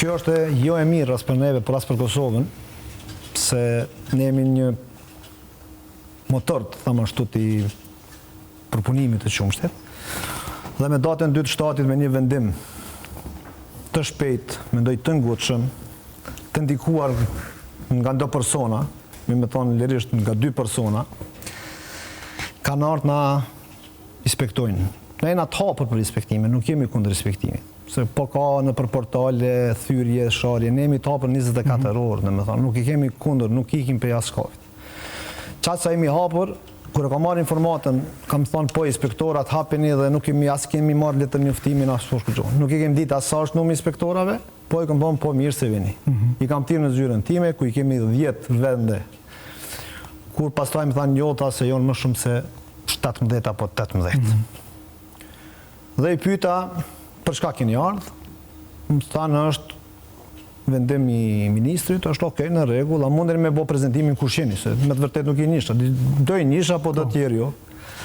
Kjo është jo e mirë as për neve, por as për Kosovën, se ne jemi një motor, të thamë ashtu, të përpunimit të qumshtit. Dhe me datën 2 të shtatit me një vendim të shpejt, mendoj të ngutshëm, të ndikuar nga ndo persona, me thonë lirisht nga 2 persona, kanë ardhur na inspektojnë. Ne jena të hapur për inspektime, nuk jemi kundër inspektimit. Se po ka në për portale, thyrje, sharje, ne jemi të hapur 24 orë, dhe me thonë, nuk i kemi kundër, nuk ikim për jaskafit. Qatë sa jemi hapur, kur e ka marrë informatën, kam thonë po inspektorat hapini dhe nuk kemi marrë letër njoftimin as po shkëgjohë. Nuk i kemi ditë asa është numri inspektorave, po i kam thonë po mirë se vini. I kam tirë në zyrën time, ku i kemi 10 vende. Kur pastaj më thanë njota se jonë më shumë se 17 apo 18. Dhe i pyeta, për çka keni ardhur? Më thanë është vendim i ministrit, është okej, në rregull, a mundeni me bë prezantimin kush jeni, se me të vërtetë nuk i njihsha. Do i njihsha, po do të tjerë jo.